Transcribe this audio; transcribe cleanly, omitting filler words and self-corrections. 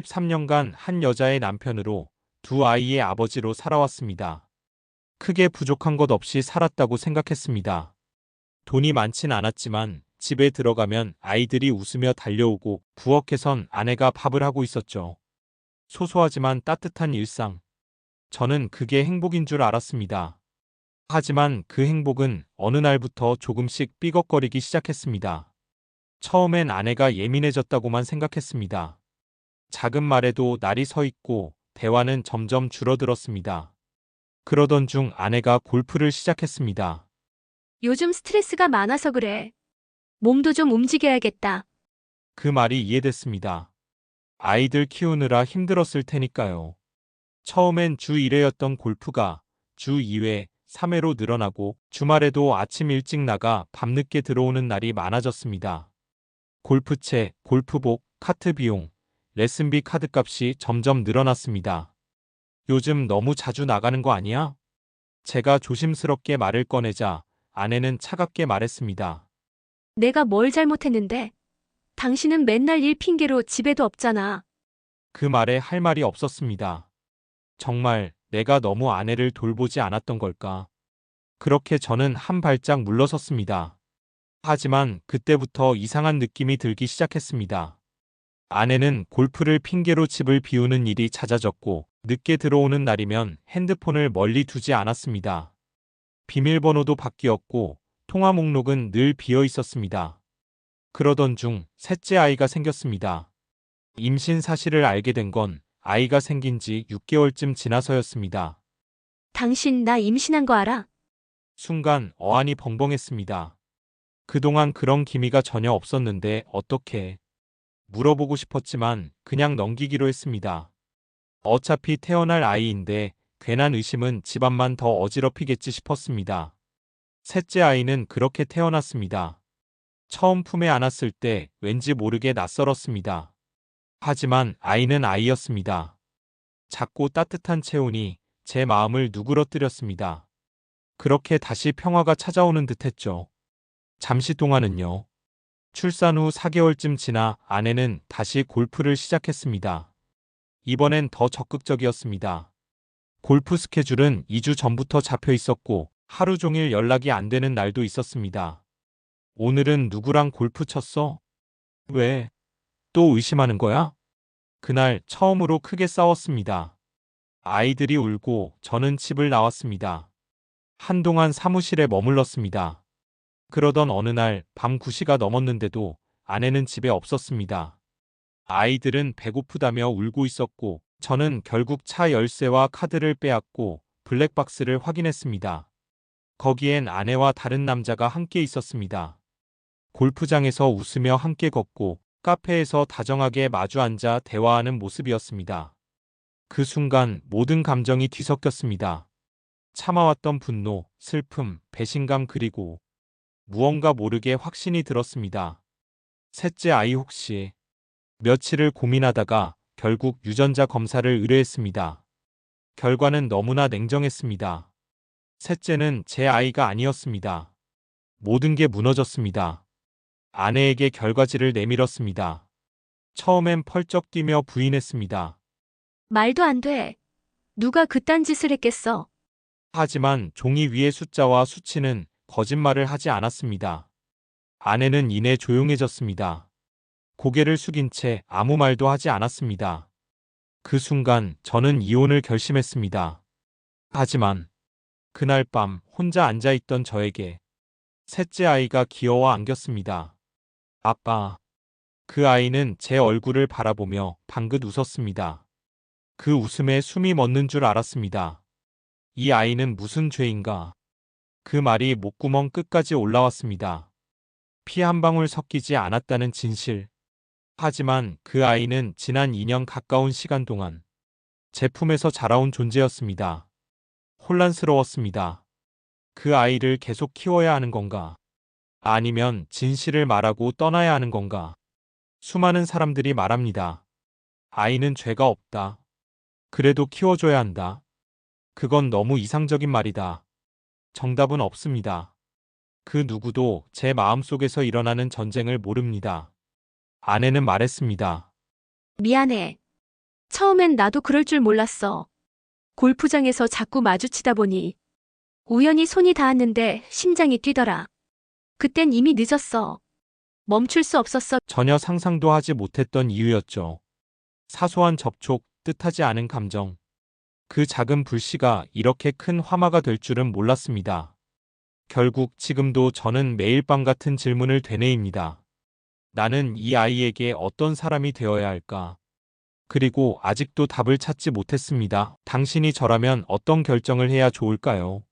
13년간 한 여자의 남편으로 두 아이의 아버지로 살아왔습니다. 크게 부족한 것 없이 살았다고 생각했습니다. 돈이 많진 않았지만 집에 들어가면 아이들이 웃으며 달려오고 부엌에선 아내가 밥을 하고 있었죠. 소소하지만 따뜻한 일상. 저는 그게 행복인 줄 알았습니다. 하지만 그 행복은 어느 날부터 조금씩 삐걱거리기 시작했습니다. 처음엔 아내가 예민해졌다고만 생각했습니다. 작은 말에도 날이 서 있고 대화는 점점 줄어들었습니다. 그러던 중 아내가 골프를 시작했습니다. 요즘 스트레스가 많아서 그래. 몸도 좀 움직여야겠다. 그 말이 이해됐습니다. 아이들 키우느라 힘들었을 테니까요. 처음엔 주 1회였던 골프가 주 2회, 3회로 늘어나고 주말에도 아침 일찍 나가 밤늦게 들어오는 날이 많아졌습니다. 골프채, 골프복, 카트 비용, 레슨비 카드값이 점점 늘어났습니다. 요즘 너무 자주 나가는 거 아니야? 제가 조심스럽게 말을 꺼내자 아내는 차갑게 말했습니다. 내가 뭘 잘못했는데? 당신은 맨날 일 핑계로 집에도 없잖아. 그 말에 할 말이 없었습니다. 정말 내가 너무 아내를 돌보지 않았던 걸까? 그렇게 저는 한 발짝 물러섰습니다. 하지만 그때부터 이상한 느낌이 들기 시작했습니다. 아내는 골프를 핑계로 집을 비우는 일이 잦아졌고 늦게 들어오는 날이면 핸드폰을 멀리 두지 않았습니다. 비밀번호도 바뀌었고 통화 목록은 늘 비어 있었습니다. 그러던 중 셋째 아이가 생겼습니다. 임신 사실을 알게 된 건 아이가 생긴 지 6개월쯤 지나서였습니다. 당신 나 임신한 거 알아? 순간 어안이 벙벙했습니다. 그동안 그런 기미가 전혀 없었는데 어떻게 물어보고 싶었지만 그냥 넘기기로 했습니다. 어차피 태어날 아이인데 괜한 의심은 집안만 더 어지럽히겠지 싶었습니다. 셋째 아이는 그렇게 태어났습니다. 처음 품에 안았을 때 왠지 모르게 낯설었습니다. 하지만 아이는 아이였습니다. 작고 따뜻한 체온이 제 마음을 누그러뜨렸습니다. 그렇게 다시 평화가 찾아오는 듯했죠. 잠시 동안은요. 출산 후 4개월쯤 지나 아내는 다시 골프를 시작했습니다. 이번엔 더 적극적이었습니다. 골프 스케줄은 2주 전부터 잡혀 있었고 하루 종일 연락이 안 되는 날도 있었습니다. 오늘은 누구랑 골프 쳤어? 왜? 또 의심하는 거야? 그날 처음으로 크게 싸웠습니다. 아이들이 울고 저는 집을 나왔습니다. 한동안 사무실에 머물렀습니다. 그러던 어느 날 밤 9시가 넘었는데도 아내는 집에 없었습니다. 아이들은 배고프다며 울고 있었고 저는 결국 차 열쇠와 카드를 빼앗고 블랙박스를 확인했습니다. 거기엔 아내와 다른 남자가 함께 있었습니다. 골프장에서 웃으며 함께 걷고 카페에서 다정하게 마주 앉아 대화하는 모습이었습니다. 그 순간 모든 감정이 뒤섞였습니다. 참아왔던 분노, 슬픔, 배신감 그리고 무언가 모르게 확신이 들었습니다. 셋째 아이 혹시 며칠을 고민하다가 결국 유전자 검사를 의뢰했습니다. 결과는 너무나 냉정했습니다. 셋째는 제 아이가 아니었습니다. 모든 게 무너졌습니다. 아내에게 결과지를 내밀었습니다. 처음엔 펄쩍 뛰며 부인했습니다. 말도 안 돼. 누가 그딴 짓을 했겠어? 하지만 종이 위의 숫자와 수치는 거짓말을 하지 않았습니다. 아내는 이내 조용해졌습니다. 고개를 숙인 채 아무 말도 하지 않았습니다. 그 순간 저는 이혼을 결심했습니다. 하지만 그날 밤 혼자 앉아있던 저에게 셋째 아이가 기어와 안겼습니다. 아빠. 그 아이는 제 얼굴을 바라보며 방긋 웃었습니다. 그 웃음에 숨이 멎는 줄 알았습니다. 이 아이는 무슨 죄인가? 그 말이 목구멍 끝까지 올라왔습니다. 피 한 방울 섞이지 않았다는 진실. 하지만 그 아이는 지난 2년 가까운 시간 동안 제 품에서 자라온 존재였습니다. 혼란스러웠습니다. 그 아이를 계속 키워야 하는 건가? 아니면 진실을 말하고 떠나야 하는 건가? 수많은 사람들이 말합니다. 아이는 죄가 없다. 그래도 키워줘야 한다. 그건 너무 이상적인 말이다. 정답은 없습니다. 그 누구도 제 마음속에서 일어나는 전쟁을 모릅니다. 아내는 말했습니다. 미안해. 처음엔 나도 그럴 줄 몰랐어. 골프장에서 자꾸 마주치다 보니 우연히 손이 닿았는데 심장이 뛰더라. 그땐 이미 늦었어. 멈출 수 없었어. 전혀 상상도 하지 못했던 이유였죠. 사소한 접촉, 뜻하지 않은 감정. 그 작은 불씨가 이렇게 큰 화마가 될 줄은 몰랐습니다. 결국 지금도 저는 매일 밤 같은 질문을 되뇌입니다. 나는 이 아이에게 어떤 사람이 되어야 할까? 그리고 아직도 답을 찾지 못했습니다. 당신이 저라면 어떤 결정을 해야 좋을까요?